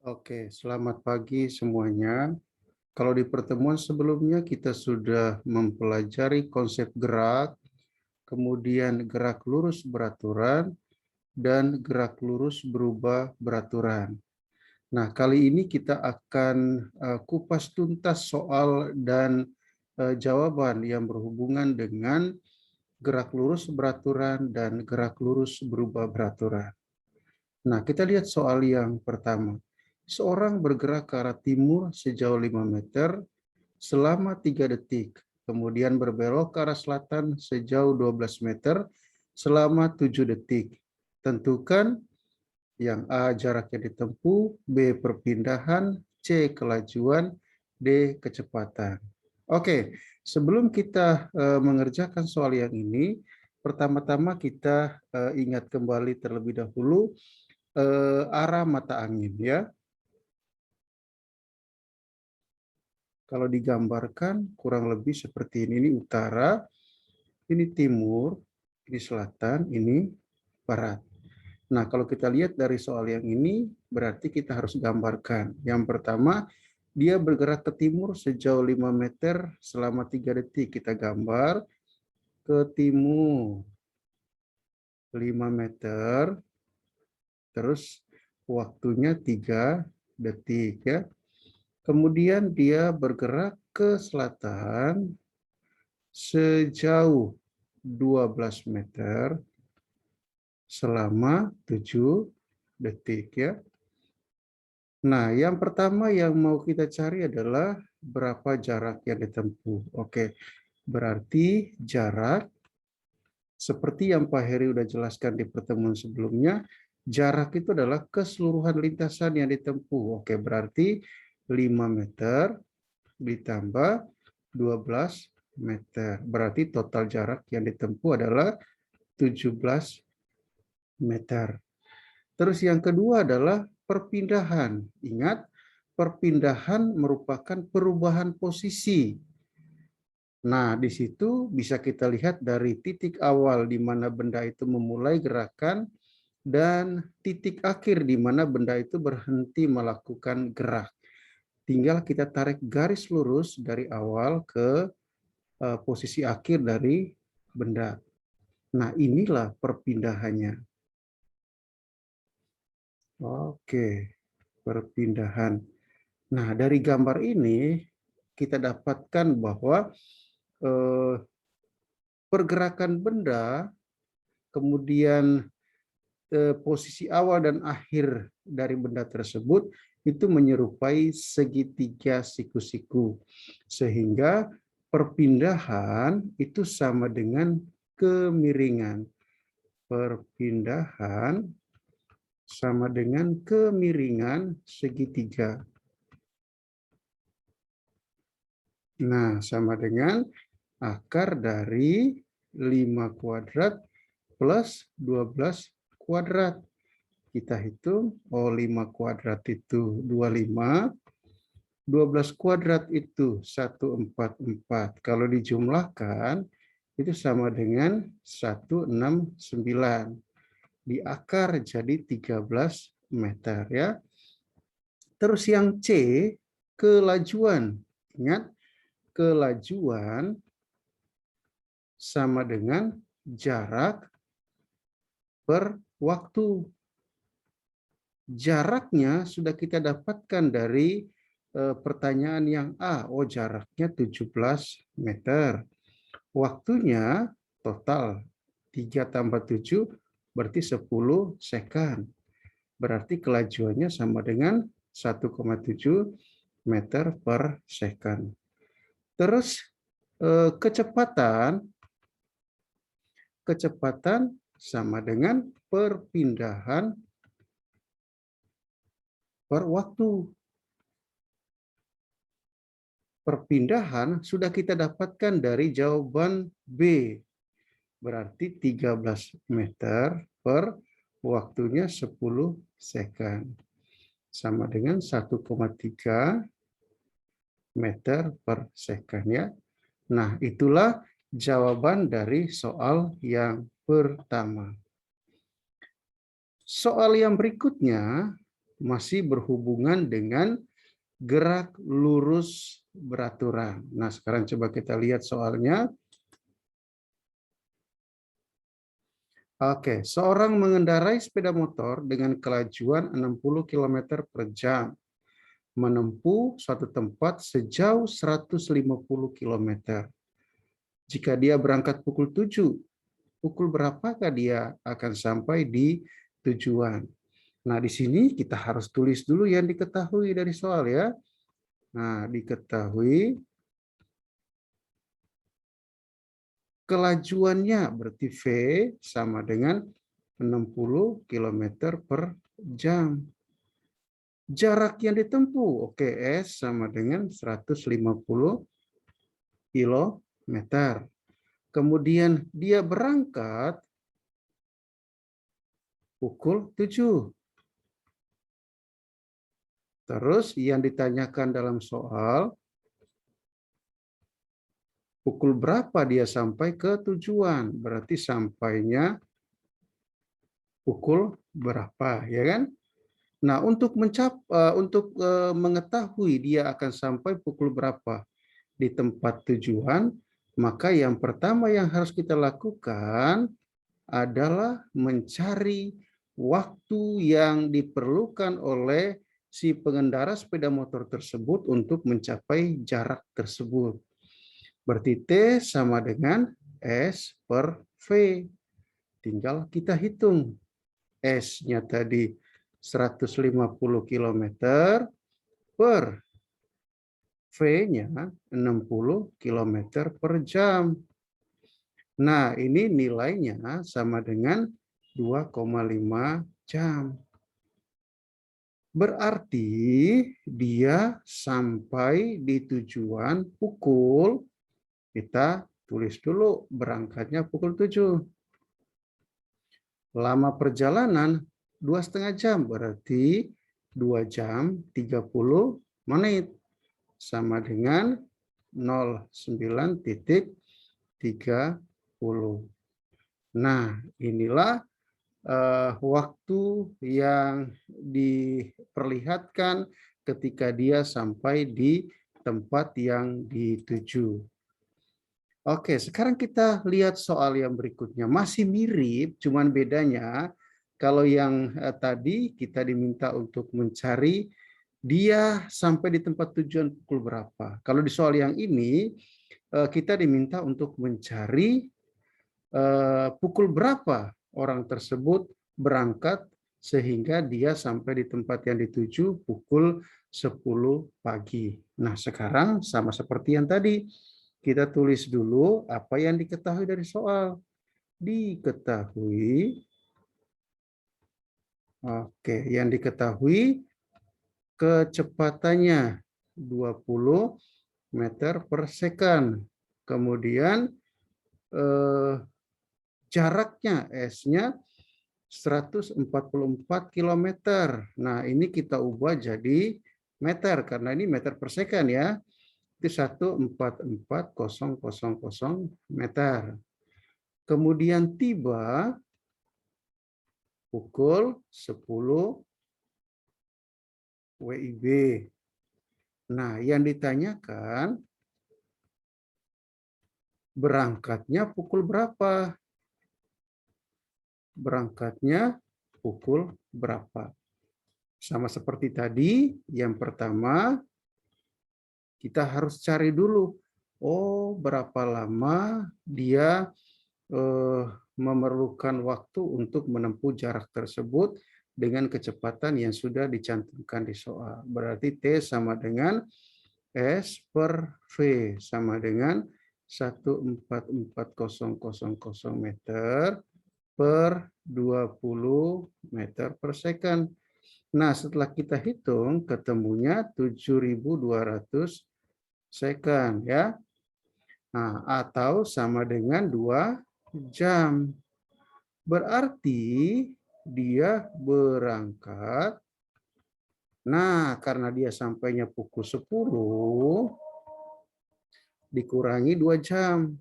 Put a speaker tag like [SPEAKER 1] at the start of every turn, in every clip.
[SPEAKER 1] Oke, selamat pagi semuanya. Kalau di pertemuan sebelumnya kita sudah mempelajari konsep gerak, kemudian gerak lurus beraturan, dan gerak lurus berubah beraturan. Nah, kali ini kita akan kupas tuntas soal dan jawaban yang berhubungan dengan gerak lurus beraturan dan gerak lurus berubah beraturan. Nah, kita lihat soal yang pertama. Seorang bergerak ke arah timur sejauh 5 meter selama 3 detik, kemudian berbelok ke arah selatan sejauh 12 meter selama 7 detik. Tentukan yang A jaraknya ditempuh, B perpindahan, C kelajuan, D kecepatan. Oke, sebelum kita mengerjakan soal yang ini, pertama-tama kita ingat kembali terlebih dahulu arah mata angin ya. Kalau digambarkan kurang lebih seperti ini utara, ini timur, ini selatan, ini barat. Nah, kalau kita lihat dari soal yang ini, berarti kita harus gambarkan. Yang pertama, dia bergerak ke timur sejauh 5 meter selama 3 detik. Kita gambar ke timur 5 meter, terus waktunya 3 detik ya. Kemudian dia bergerak ke selatan sejauh 12 meter selama 7 detik ya. Nah, yang pertama yang mau kita cari adalah berapa jarak yang ditempuh. Oke, berarti jarak seperti yang Pak Heri udah jelaskan di pertemuan sebelumnya, jarak itu adalah keseluruhan lintasan yang ditempuh. Oke, berarti 5 meter ditambah 12 meter. Berarti total jarak yang ditempuh adalah 17 meter. Terus yang kedua adalah perpindahan. Ingat, perpindahan merupakan perubahan posisi. Nah, di situ bisa kita lihat dari titik awal di mana benda itu memulai gerakan dan titik akhir di mana benda itu berhenti melakukan gerak. Tinggal kita tarik garis lurus dari awal ke posisi akhir dari benda. Nah, inilah perpindahannya. Oke, perpindahan. Nah, dari gambar ini kita dapatkan bahwa pergerakan benda, kemudian posisi awal dan akhir dari benda tersebut itu menyerupai segitiga siku-siku. Sehingga perpindahan itu sama dengan kemiringan. Perpindahan sama dengan kemiringan segitiga. Nah, sama dengan akar dari 5 kuadrat plus 12 kuadrat. Kita hitung, 5 kuadrat itu 25, 12 kuadrat itu 144. Kalau dijumlahkan, itu sama dengan 169. Di akar jadi 13 meter ya. Terus yang C, kelajuan. Ingat, kelajuan sama dengan jarak per waktu. Jaraknya sudah kita dapatkan dari pertanyaan yang A. Oh, jaraknya 17 meter. Waktunya total 3 tambah 7 berarti 10 second. Berarti kelajuannya sama dengan 1,7 meter per second. Terus kecepatan sama dengan perpindahan per waktu. Perpindahan sudah kita dapatkan dari jawaban B. Berarti 13 meter per waktunya 10 second. Sama dengan 1,3 meter per second ya. Nah, itulah jawaban dari soal yang pertama. Soal yang berikutnya masih berhubungan dengan gerak lurus beraturan. Nah, sekarang coba kita lihat soalnya. Oke, seorang mengendarai sepeda motor dengan kelajuan 60 km per jam, menempuh suatu tempat sejauh 150 km. Jika dia berangkat pukul 7, pukul berapakah dia akan sampai di tujuan? Nah, di sini kita harus tulis dulu yang diketahui dari soal ya. Nah, diketahui kelajuannya berarti V sama dengan 60 km per jam. Jarak yang ditempuh, oke, S sama dengan 150 km. Kemudian dia berangkat pukul 7. Terus yang ditanyakan dalam soal, pukul berapa dia sampai ke tujuan? Berarti sampainya pukul berapa, ya kan? Nah, untuk mengetahui dia akan sampai pukul berapa di tempat tujuan, maka yang pertama yang harus kita lakukan adalah mencari waktu yang diperlukan oleh si pengendara sepeda motor tersebut untuk mencapai jarak tersebut. Berarti T sama dengan S per V. Tinggal kita hitung. S-nya tadi 150 km per V-nya 60 km per jam. Nah, ini nilainya sama dengan 2,5 jam. Berarti dia sampai di tujuan pukul, kita tulis dulu berangkatnya pukul 7. Lama perjalanan 2,5 jam, berarti 2 jam 30 menit. Sama dengan 09.30. Nah, inilah waktu yang diperlihatkan ketika dia sampai di tempat yang dituju. Oke, sekarang kita lihat soal yang berikutnya. Masih mirip, cuman bedanya kalau yang tadi kita diminta untuk mencari dia sampai di tempat tujuan pukul berapa. Kalau di soal yang ini kita diminta untuk mencari pukul berapa orang tersebut berangkat sehingga dia sampai di tempat yang dituju pukul 10 pagi. Nah, sekarang sama seperti yang tadi. Kita tulis dulu apa yang diketahui dari soal. Diketahui, oke, yang diketahui kecepatannya 20 meter per second. Kemudian jaraknya S-nya 144 km. Nah, ini kita ubah jadi meter karena ini meter per second ya. Itu 144.000 meter. Kemudian tiba pukul 10 WIB. Nah, yang ditanyakan berangkatnya pukul berapa? Berangkatnya pukul berapa? Sama seperti tadi, yang pertama kita harus cari dulu, oh berapa lama dia memerlukan waktu untuk menempuh jarak tersebut dengan kecepatan yang sudah dicantumkan di soal. Berarti T sama dengan S per V sama dengan 144.000 meter per 20 meter per second. Nah, setelah kita hitung, ketemunya 7.200 second ya. Nah, atau sama dengan 2 jam. Berarti dia berangkat. Nah, karena dia sampainya pukul 10 dikurangi 2 jam.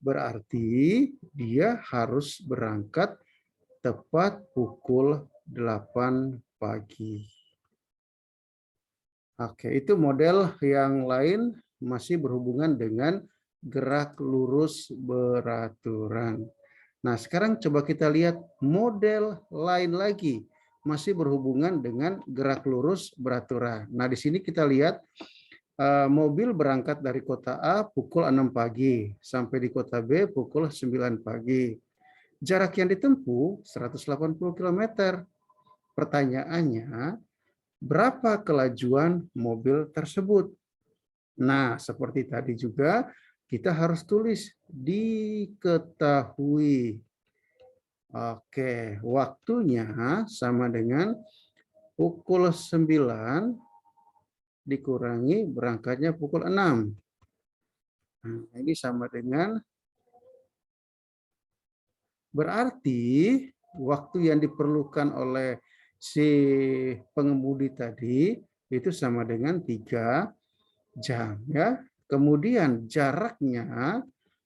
[SPEAKER 1] Berarti dia harus berangkat tepat pukul 8 pagi. Oke, itu model yang lain masih berhubungan dengan gerak lurus beraturan. Nah, sekarang coba kita lihat model lain lagi, masih berhubungan dengan gerak lurus beraturan. Nah, di sini kita lihat mobil berangkat dari kota A pukul 6 pagi, sampai di kota B pukul 9 pagi. Jarak yang ditempuh 180 km. Pertanyaannya, berapa kelajuan mobil tersebut? Nah, seperti tadi juga, kita harus tulis diketahui. Oke, waktunya sama dengan pukul 9 dikurangi berangkatnya pukul 6. Nah, ini sama dengan, berarti waktu yang diperlukan oleh si pengemudi tadi itu sama dengan 3 jam ya. Kemudian jaraknya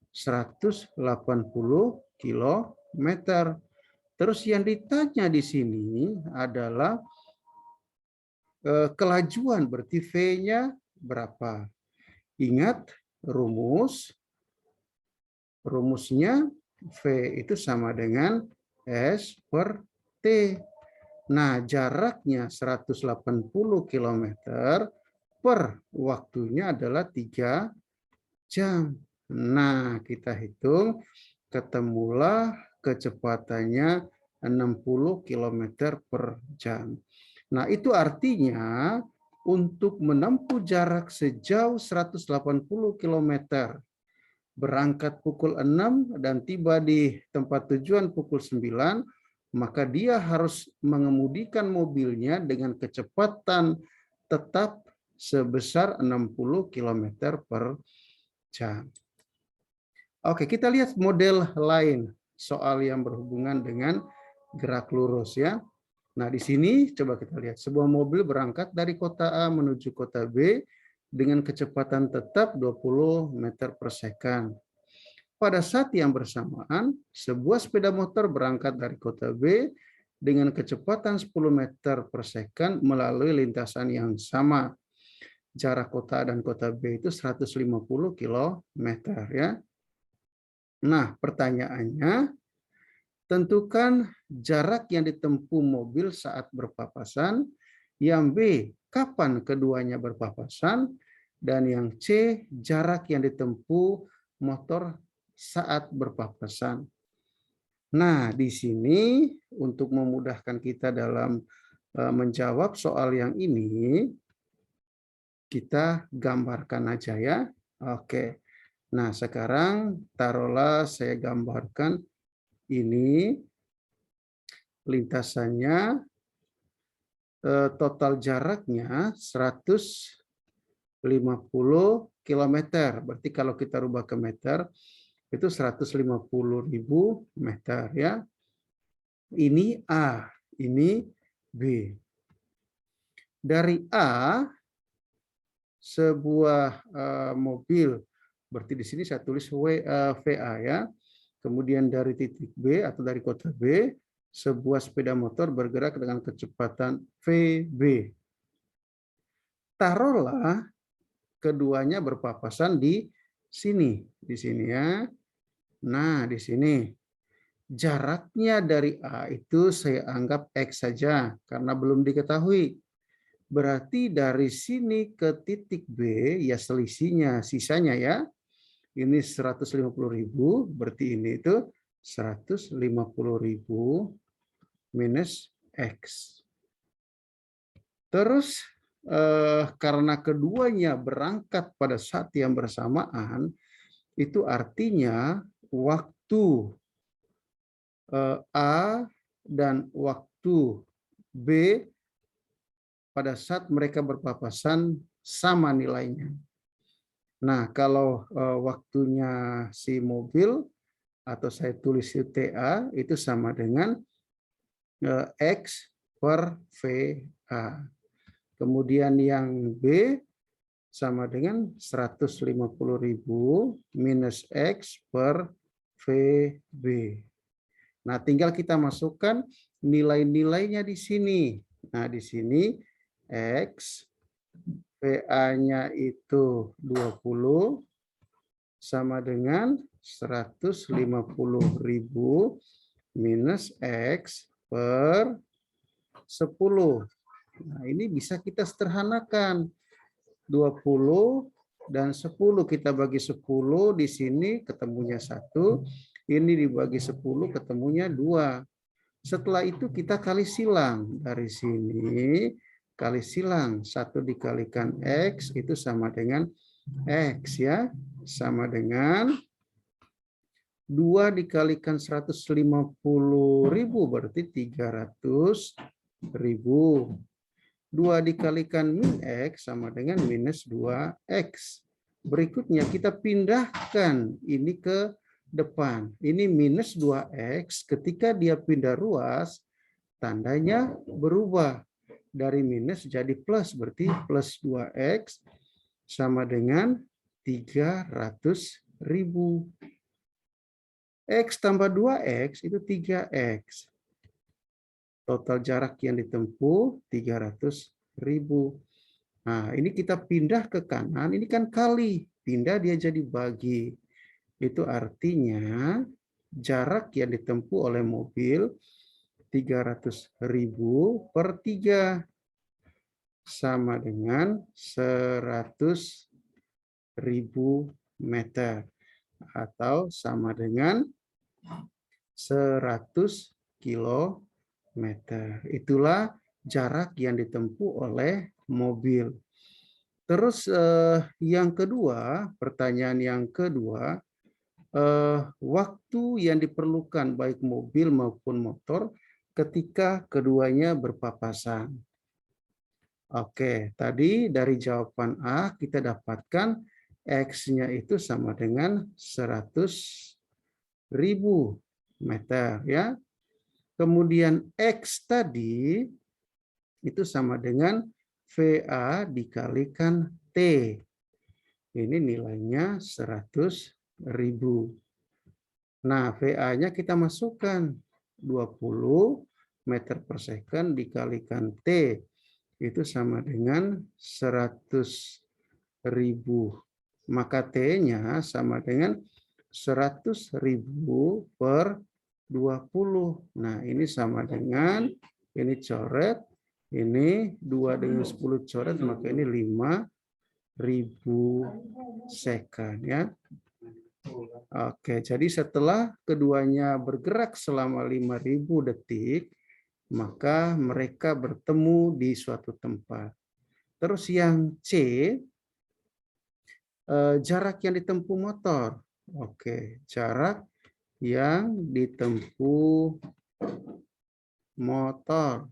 [SPEAKER 1] 180 kilometer. Terus yang ditanya di sini adalah kelajuan, berarti V-nya berapa? Ingat rumusnya V itu sama dengan S per T. Nah, jaraknya 180 km per waktunya adalah 3 jam. Nah, kita hitung, ketemulah kecepatannya 60 km per jam. Nah, itu artinya untuk menempuh jarak sejauh 180 km, berangkat pukul 6 dan tiba di tempat tujuan pukul 9, maka dia harus mengemudikan mobilnya dengan kecepatan tetap sebesar 60 km per jam. Oke, kita lihat model lain soal yang berhubungan dengan gerak lurus ya. Nah, di sini coba kita lihat sebuah mobil berangkat dari kota A menuju kota B dengan kecepatan tetap 20 meter per second. Pada saat yang bersamaan, sebuah sepeda motor berangkat dari kota B dengan kecepatan 10 meter per second melalui lintasan yang sama. Jarak kota A dan kota B itu 150 km ya. Nah, pertanyaannya, tentukan jarak yang ditempuh mobil saat berpapasan. Yang B, kapan keduanya berpapasan. Dan yang C, jarak yang ditempuh motor saat berpapasan. Nah, di sini untuk memudahkan kita dalam menjawab soal yang ini, kita gambarkan aja ya. Oke. Nah, sekarang taruhlah saya gambarkan ini lintasannya, total jaraknya 150 km. Berarti kalau kita rubah ke meter, itu 150.000 meter ya. Ini A, ini B. Dari A, sebuah mobil, berarti di sini saya tulis VA ya. Kemudian dari titik B atau dari kota B, sebuah sepeda motor bergerak dengan kecepatan VB. Taruhlah keduanya berpapasan di sini ya. Nah, di sini jaraknya dari A itu saya anggap X saja karena belum diketahui. Berarti dari sini ke titik B ya selisihnya sisanya ya. Ini 150.000, berarti ini itu 150.000 minus X. Terus karena keduanya berangkat pada saat yang bersamaan, itu artinya waktu A dan waktu B pada saat mereka berpapasan sama nilainya. Nah, kalau waktunya si mobil atau saya tulis TA itu sama dengan X per VA. Kemudian yang B sama dengan 150.000 minus X per VB. Nah, tinggal kita masukkan nilai-nilainya di sini. Nah, di sini X, VA-nya itu 20 sama dengan 150.000 minus X per 10. Nah, ini bisa kita sederhanakan. 20 dan 10 kita bagi 10, di sini ketemunya 1, ini dibagi 10 ketemunya 2. Setelah itu kita kali silang. Dari sini kali silang, 1 dikalikan X itu sama dengan X ya. Sama dengan 2 dikalikan 150.000 berarti 300.000. 2 dikalikan min X sama dengan minus 2X. Berikutnya kita pindahkan ini ke depan. Ini minus 2X, ketika dia pindah ruas, tandanya berubah. Dari minus jadi plus, berarti plus 2X sama dengan 300.000. X tambah 2X itu 3X. Total jarak yang ditempuh 300.000. Nah, ini kita pindah ke kanan, ini kan kali. Pindah dia jadi bagi. Itu artinya jarak yang ditempuh oleh mobil 300.000 per 3 sama dengan 100.000 meter atau sama dengan 100 kilometer. Itulah jarak yang ditempuh oleh mobil. Terus yang kedua, pertanyaan yang kedua, waktu yang diperlukan baik mobil maupun motor ketika keduanya berpapasan. Oke, tadi dari jawaban A kita dapatkan X-nya itu sama dengan 100.000 meter ya. Kemudian X tadi itu sama dengan VA dikalikan T. Ini nilainya 100.000. Nah, VA-nya kita masukkan 20 meter per second dikalikan T. Itu sama dengan 100.000. Maka T-nya sama dengan 100.000 per 20. Nah, ini sama dengan, ini coret, ini 2 dengan 10 coret, maka ini 5.000 second ya. Oke, jadi setelah keduanya bergerak selama 5.000 detik, maka mereka bertemu di suatu tempat. Terus yang C, jarak yang ditempuh motor. Oke, jarak yang ditempuh motor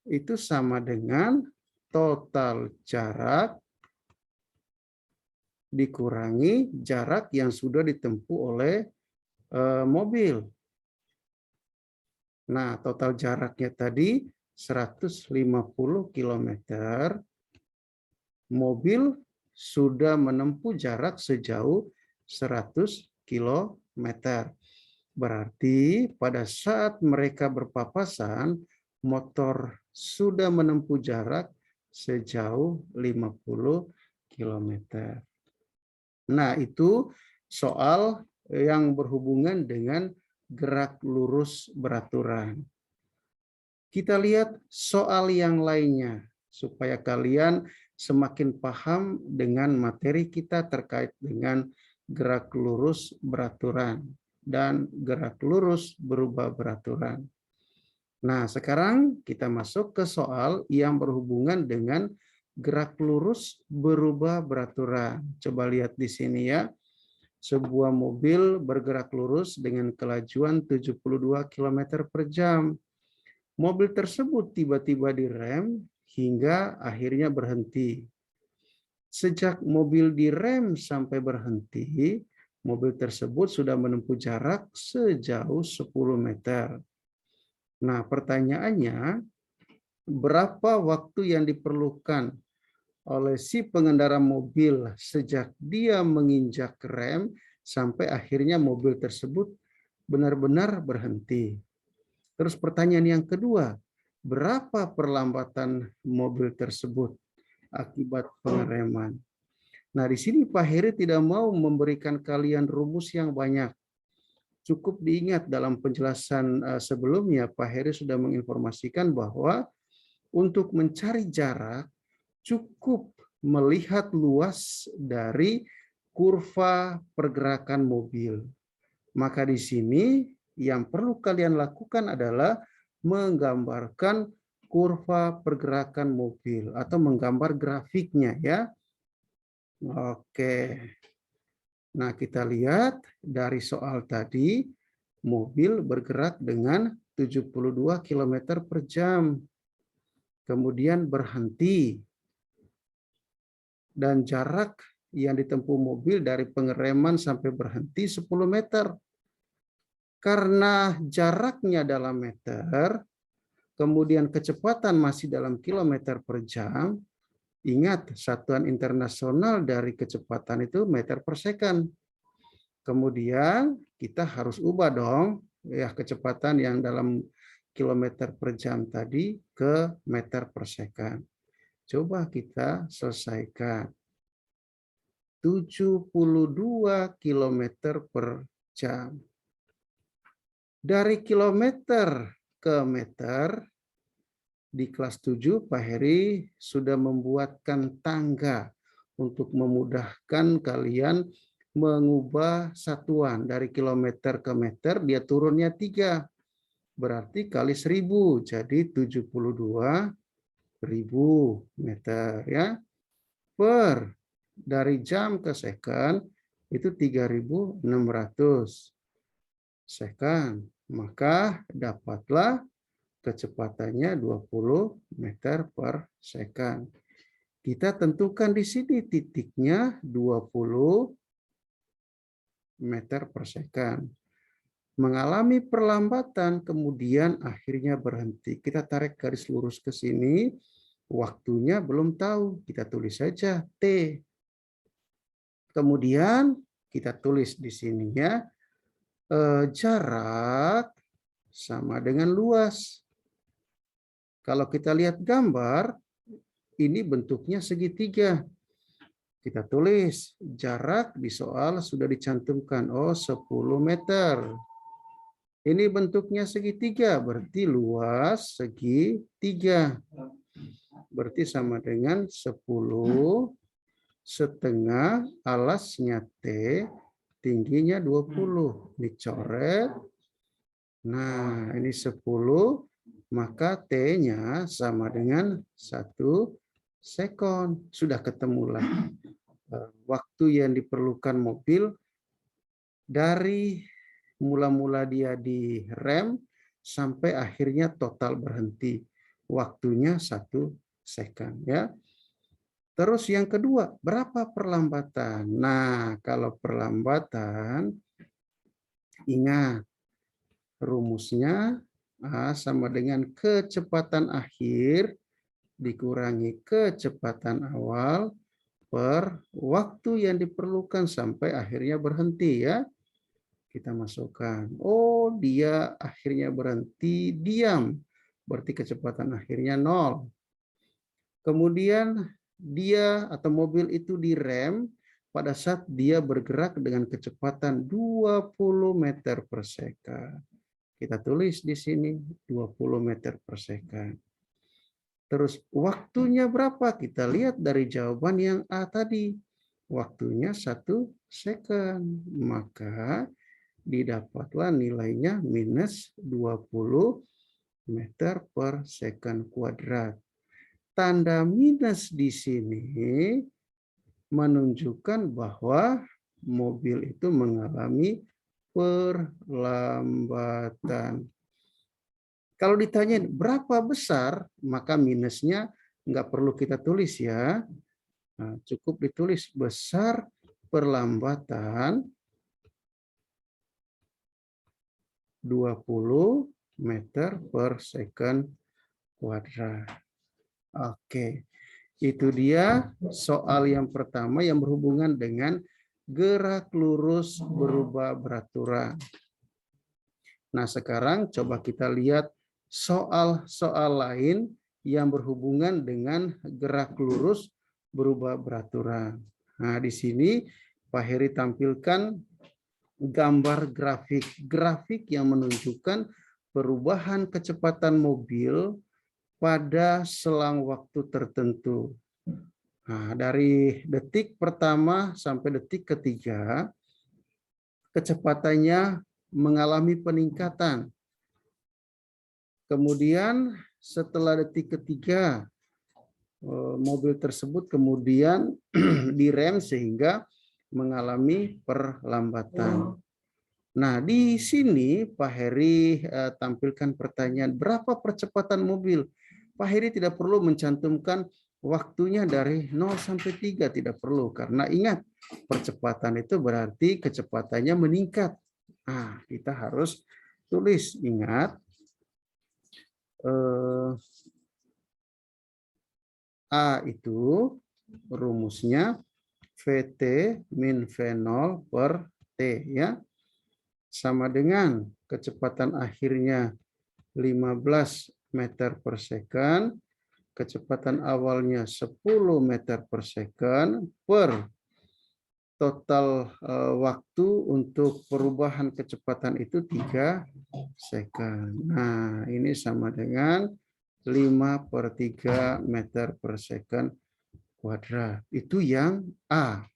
[SPEAKER 1] itu sama dengan total jarak dikurangi jarak yang sudah ditempuh oleh mobil. Nah, total jaraknya tadi 150 km. Mobil sudah menempuh jarak sejauh 100 km. Berarti pada saat mereka berpapasan, motor sudah menempuh jarak sejauh 50 km. Nah, itu soal yang berhubungan dengan gerak lurus beraturan. Kita lihat soal yang lainnya, supaya kalian semakin paham dengan materi kita terkait dengan gerak lurus beraturan dan gerak lurus berubah beraturan. Nah, sekarang kita masuk ke soal yang berhubungan dengan gerak lurus berubah beraturan. Coba lihat di sini ya. Sebuah mobil bergerak lurus dengan kelajuan 72 km per jam. Mobil tersebut tiba-tiba direm hingga akhirnya berhenti. Sejak mobil direm sampai berhenti, mobil tersebut sudah menempuh jarak sejauh 10 meter. Nah, pertanyaannya, berapa waktu yang diperlukan oleh si pengendara mobil sejak dia menginjak rem sampai akhirnya mobil tersebut benar-benar berhenti? Terus pertanyaan yang kedua, berapa perlambatan mobil tersebut akibat pengereman? Nah, di sini Pak Heri tidak mau memberikan kalian rumus yang banyak. Cukup diingat dalam penjelasan sebelumnya, Pak Heri sudah menginformasikan bahwa untuk mencari jarak, cukup melihat luas dari kurva pergerakan mobil. Maka di sini yang perlu kalian lakukan adalah menggambarkan kurva pergerakan mobil atau menggambar grafiknya ya. Oke. Nah, kita lihat dari soal tadi, mobil bergerak dengan 72 km per jam. Kemudian berhenti. Dan jarak yang ditempuh mobil dari pengereman sampai berhenti 10 meter. Karena jaraknya dalam meter, kemudian kecepatan masih dalam kilometer per jam, ingat, satuan internasional dari kecepatan itu meter per second. Kemudian kita harus ubah dong ya kecepatan yang dalam kilometer per jam tadi ke meter per second. Coba kita selesaikan. 72 km per jam. Dari kilometer ke meter, di kelas 7 Pak Heri sudah membuatkan tangga untuk memudahkan kalian mengubah satuan. Dari kilometer ke meter dia turunnya 3. Berarti kali 1000 jadi 72.000 meter ya. Per dari jam ke second itu 3.600 second. Maka dapatlah kecepatannya 20 meter per second. Kita tentukan di sini titiknya 20 meter per second. Mengalami perlambatan, kemudian akhirnya berhenti. Kita tarik garis lurus ke sini. Waktunya belum tahu. Kita tulis saja T. Kemudian kita tulis di sini ya. Jarak sama dengan luas. Kalau kita lihat gambar, ini bentuknya segitiga. Kita tulis jarak di soal sudah dicantumkan. Oh, 10 meter. Ini bentuknya segitiga, berarti luas segitiga. Berarti sama dengan 10 setengah alasnya T, tingginya 20. Dicoret. Nah, ini 10. Maka T-nya sama dengan 1 sekon. Sudah ketemulah waktu yang diperlukan mobil dari mula-mula dia direm sampai akhirnya total berhenti. Waktunya 1 second ya. Terus yang kedua, berapa perlambatan? Nah, kalau perlambatan ingat rumusnya sama dengan kecepatan akhir dikurangi kecepatan awal per waktu yang diperlukan sampai akhirnya berhenti ya. Kita masukkan. Oh, dia akhirnya berhenti diam. Berarti kecepatan akhirnya 0. Kemudian dia atau mobil itu direm pada saat dia bergerak dengan kecepatan 20 meter per second. Kita tulis di sini 20 meter per second. Terus waktunya berapa? Kita lihat dari jawaban yang A tadi. Waktunya 1 second. Maka didapatlah nilainya minus 20 meter per second kuadrat. Tanda minus di sini menunjukkan bahwa mobil itu mengalami perlambatan. Kalau ditanya berapa besar, maka minusnya nggak perlu kita tulis ya. Nah, cukup ditulis besar perlambatan 20 meter per second kuadrat. Oke, itu dia soal yang pertama yang berhubungan dengan gerak lurus berubah beraturan. Nah, sekarang coba kita lihat soal-soal lain yang berhubungan dengan gerak lurus berubah beraturan. Nah, di sini Pak Heri tampilkan gambar grafik yang menunjukkan perubahan kecepatan mobil pada selang waktu tertentu. Nah, dari detik pertama sampai detik ketiga, kecepatannya mengalami peningkatan. Kemudian setelah detik ketiga, mobil tersebut kemudian direm sehingga mengalami perlambatan. Nah, di sini Pak Heri tampilkan pertanyaan, berapa percepatan mobil? Pak Heri tidak perlu mencantumkan waktunya dari 0 sampai 3, tidak perlu. Karena ingat, percepatan itu berarti kecepatannya meningkat. Nah, kita harus tulis, ingat, A itu rumusnya VT min V0 per T, ya. Sama dengan kecepatan akhirnya 15 meter per second, kecepatan awalnya 10 meter per second, per total waktu untuk perubahan kecepatan itu 3 second. Nah, ini sama dengan 5/3 meter per second kuadrat. Itu yang A.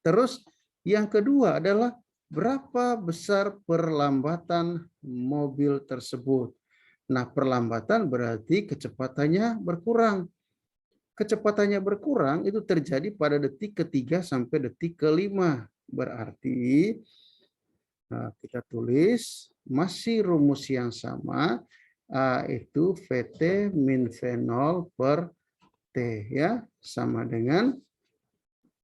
[SPEAKER 1] Terus yang kedua adalah berapa besar perlambatan mobil tersebut. Nah, perlambatan berarti kecepatannya berkurang. Kecepatannya berkurang itu terjadi pada detik ketiga sampai detik kelima. Berarti kita tulis masih rumus yang sama, A itu VT min V0 per T, ya, sama dengan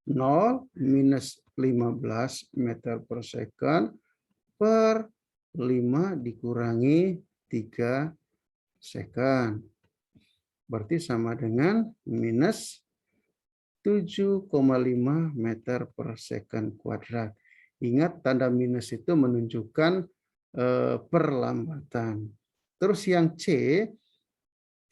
[SPEAKER 1] 0 minus 15 meter per second per 5 dikurangi 3 second. Berarti sama dengan minus 7,5 meter per second kuadrat. Ingat, tanda minus itu menunjukkan perlambatan. Terus yang C,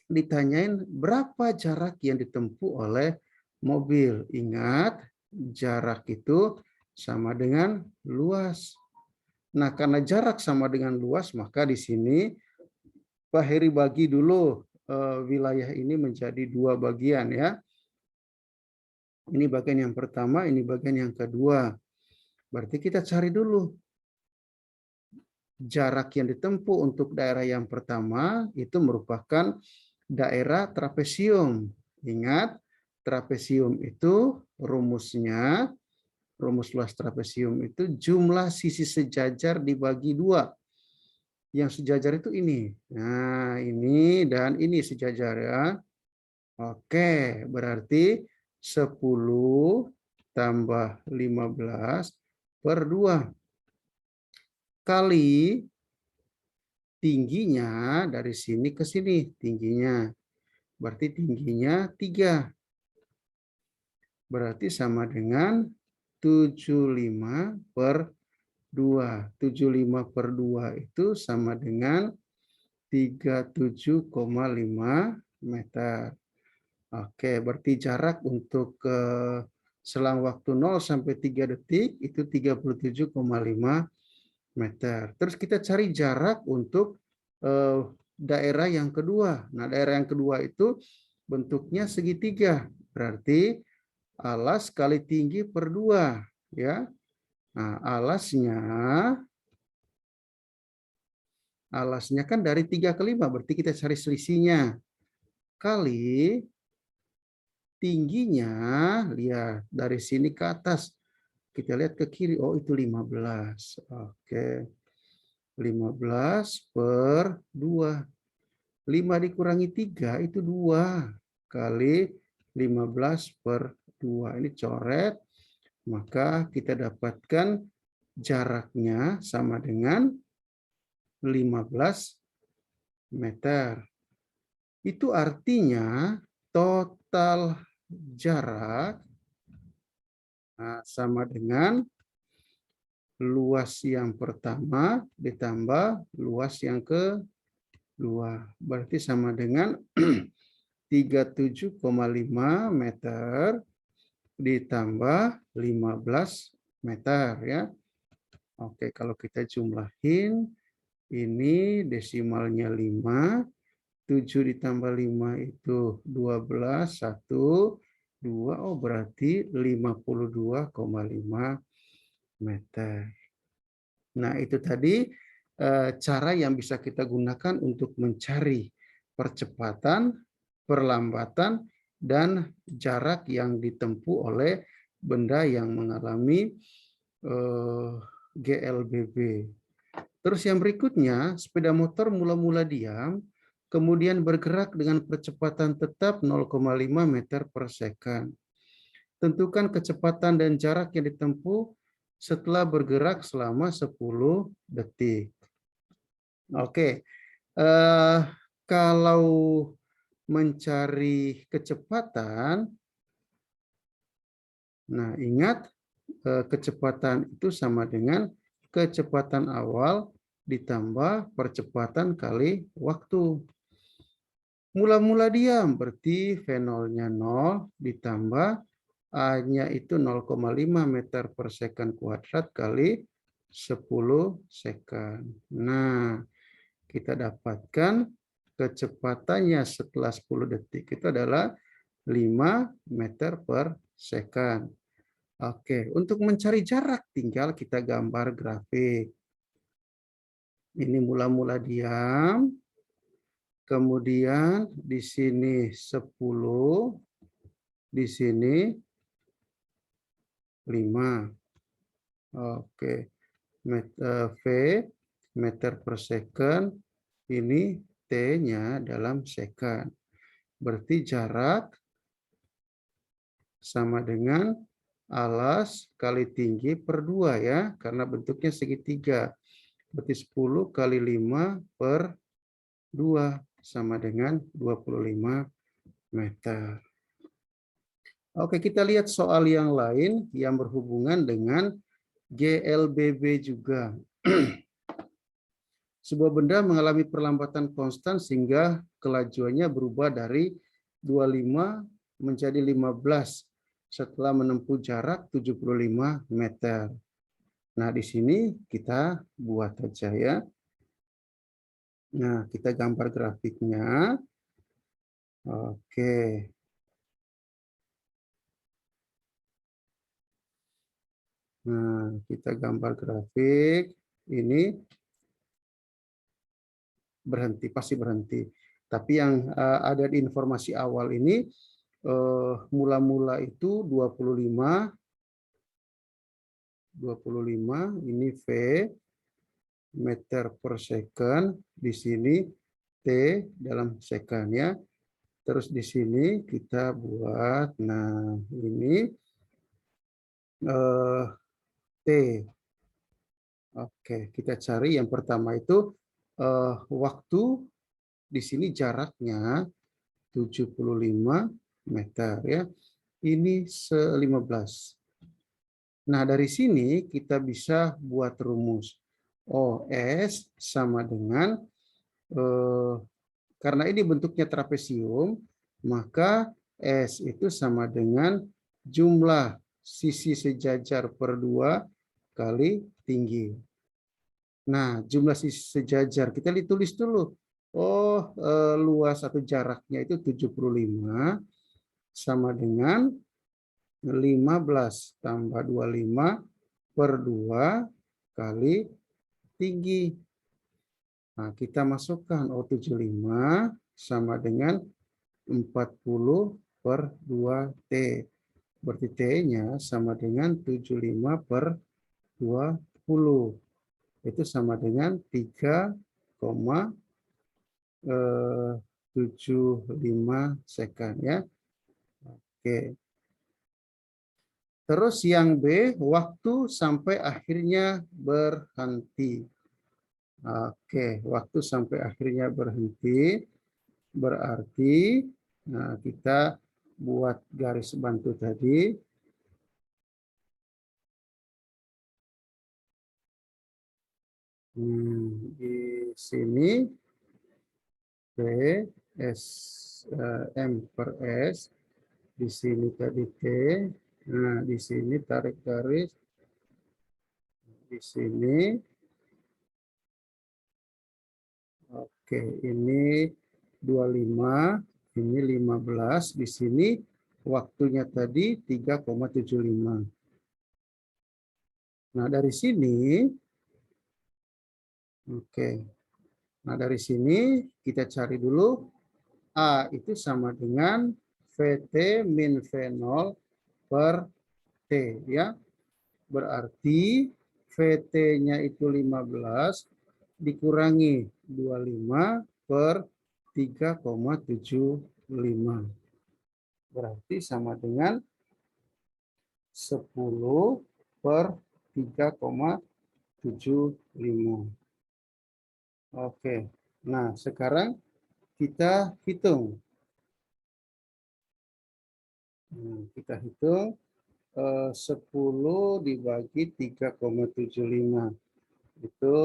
[SPEAKER 1] ditanyain berapa jarak yang ditempuh oleh mobil. Ingat, jarak itu sama dengan luas. Nah, karena jarak sama dengan luas, maka di sini Pak Heri bagi dulu wilayah ini menjadi 2 bagian, ya. Ini bagian yang pertama, ini bagian yang kedua. Berarti kita cari dulu jarak yang ditempuh untuk daerah yang pertama itu merupakan daerah trapesium. Ingat, trapesium itu rumusnya, rumus luas trapesium itu jumlah sisi sejajar dibagi 2. Yang sejajar itu ini. Nah, ini dan ini sejajar, ya. Oke, berarti 10 tambah 15 per 2 kali tingginya dari sini ke sini, tingginya. Berarti tingginya 3. Berarti sama dengan 75 per 2. 75 per 2 itu sama dengan 37,5 meter. Oke, berarti jarak untuk selang waktu 0 sampai 3 detik itu 37,5 meter. Terus kita cari jarak untuk daerah yang kedua. Nah, daerah yang kedua itu bentuknya segitiga. Berarti alas kali tinggi per 2, ya. Nah, alasnya kan dari 3 ke 5, berarti kita cari selisihnya. Kali tingginya, lihat dari sini ke atas. Kita lihat ke kiri, oh itu 15. Oke. 15 per 2. 5 dikurangi 3 itu 2 kali 15 per 2. Ini coret, maka kita dapatkan jaraknya sama dengan 15 meter. Itu artinya total jarak sama dengan luas yang pertama ditambah luas yang kedua. Berarti sama dengan 37,5 meter ditambah 15 meter ya. Oke, kalau kita jumlahin ini desimalnya 5, 7 ditambah 5 itu 12, 1, 2, oh berarti 52,5 meter. Nah, itu tadi cara yang bisa kita gunakan untuk mencari percepatan, perlambatan, dan jarak yang ditempuh oleh benda yang mengalami GLBB. Terus yang berikutnya, sepeda motor mula-mula diam, kemudian bergerak dengan percepatan tetap 0,5 meter per second. Tentukan kecepatan dan jarak yang ditempuh setelah bergerak selama 10 detik. Oke, kalau mencari kecepatan, nah ingat kecepatan itu sama dengan kecepatan awal ditambah percepatan kali waktu. Mula-mula diam berarti V0-nya 0 ditambah A-nya itu 0,5 meter per second kuadrat kali 10 second. Nah, kita dapatkan kecepatannya setelah 10 detik itu adalah 5 meter per second. Oke, untuk mencari jarak tinggal kita gambar grafik. Ini mula-mula diam. Kemudian di sini 10, di sini 5. Oke, V meter per second, ini T-nya dalam second. Berarti jarak sama dengan alas kali tinggi per 2 ya, karena bentuknya segitiga. Berarti 10 kali 5 per 2 sama dengan 25 meter. Oke, kita lihat soal yang lain yang berhubungan dengan GLBB juga. Sebuah benda mengalami perlambatan konstan sehingga kelajuannya berubah dari 25 menjadi 15 setelah menempuh jarak 75 meter. Nah, di sini kita buat aja ya. Nah, kita gambar grafiknya. Oke. Nah, kita gambar grafik. Ini berhenti, pasti berhenti. Tapi yang ada di informasi awal ini, mula-mula itu 25, ini V, meter per second, di sini T dalam second ya. Terus di sini kita buat, nah ini T. Oke, kita cari yang pertama itu waktu di sini jaraknya 75 meter ya. Ini 15. Nah, dari sini kita bisa buat rumus. OS sama dengan karena ini bentuknya trapesium, maka S itu sama dengan jumlah sisi sejajar per 2 kali tinggi. Nah, jumlah sisi sejajar kita tulis dulu. Oh, luas atau jaraknya itu 75 sama dengan 15 tambah 25 per 2 kali tinggi. Nah, kita masukkan 75 sama dengan 40 per 2T. Berarti T-nya sama dengan 75 per 20. Itu sama dengan 3,75 second ya. Oke. Terus yang B, waktu sampai akhirnya berhenti. Oke, waktu sampai akhirnya berhenti berarti kita buat garis bantu tadi. Di sini P S M per S, di sini tadi T. Nah, di sini tarik garis, di sini. Oke, ini 25, ini 15, di sini waktunya tadi 3,75. Nah, dari sini, oke. Nah, dari sini kita cari dulu A itu sama dengan VT min V0 per T, ya. Berarti VT-nya itu 15 dikurangi 25 per 3,75. Berarti sama dengan 10 per 3,75. Oke, nah sekarang kita hitung. Kita hitung 10 dibagi 3,75. Itu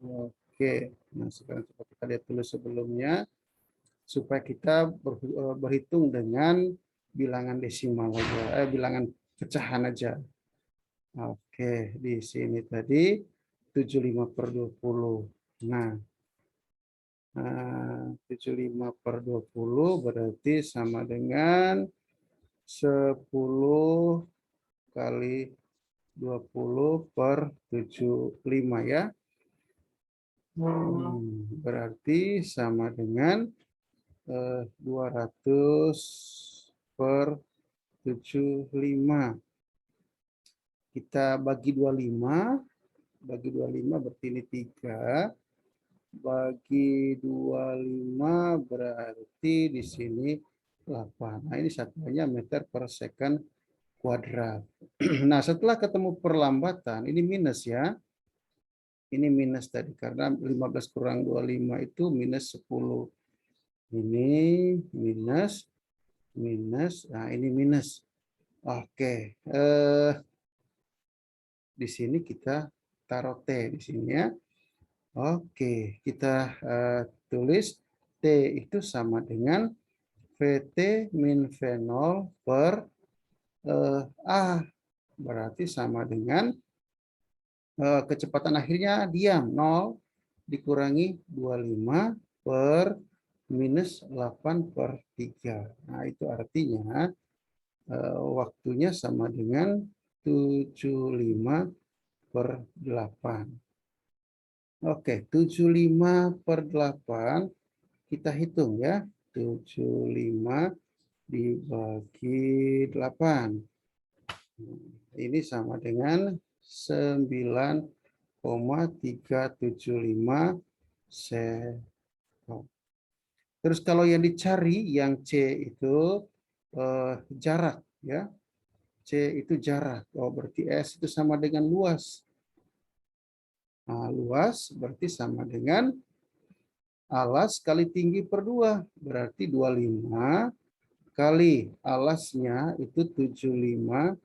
[SPEAKER 1] oke. Nah sekarang coba kita lihat dulu sebelumnya supaya kita berhitung dengan bilangan desimal aja, bilangan pecahan aja. Oke, di sini tadi 75 per 20. Nah, 75 per 20 berarti sama dengan 10 kali 20 per 75 ya. Berarti sama dengan 200 per 75. Kita bagi 25, berarti ini 3. Bagi 25 berarti di sini 8. Nah, ini satuannya meter per second kuadrat. Nah, setelah ketemu perlambatan, ini minus ya. Ini minus tadi, karena 15 kurang 25 itu minus 10. Ini minus, nah ini minus. Oke, di sini kita taruh T di sini ya. Oke, kita tulis T itu sama dengan VT min V0 per A. Berarti sama dengan kecepatan akhirnya diam 0 dikurangi 25 per minus 8 per 3. Nah, itu artinya waktunya sama dengan 75 per 8. Oke, 75 per 8 kita hitung ya. 75 dibagi 8. Ini sama dengan 9,375 sekon. Terus kalau yang dicari yang C itu jarak ya. C itu jarak. Oh, berarti S itu sama dengan luas. Nah, luas berarti sama dengan alas kali tinggi per 2. Berarti 25 kali alasnya itu 75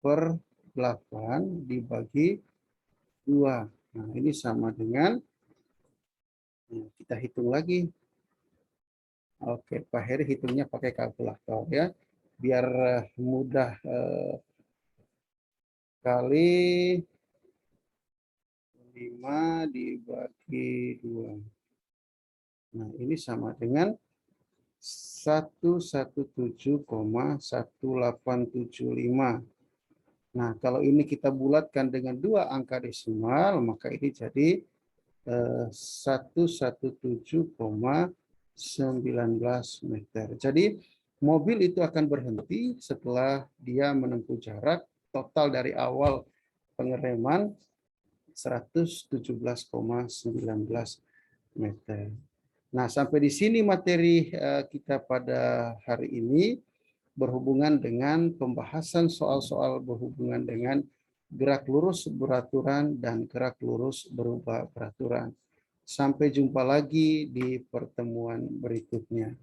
[SPEAKER 1] per 8 dibagi 2. Nah, ini sama dengan, kita hitung lagi. Oke, Pak Heri hitungnya pakai kalkulator ya, biar mudah. Kali 5 dibagi 2. Nah, ini sama dengan 117,1875. Nah, kalau ini kita bulatkan dengan 2 angka desimal, maka ini jadi 117,19 meter. Jadi mobil itu akan berhenti setelah dia menempuh jarak total dari awal pengereman 117,19 meter. Nah, sampai di sini materi kita pada hari ini berhubungan dengan pembahasan soal-soal berhubungan dengan gerak lurus beraturan dan gerak lurus berubah peraturan. Sampai jumpa lagi di pertemuan berikutnya.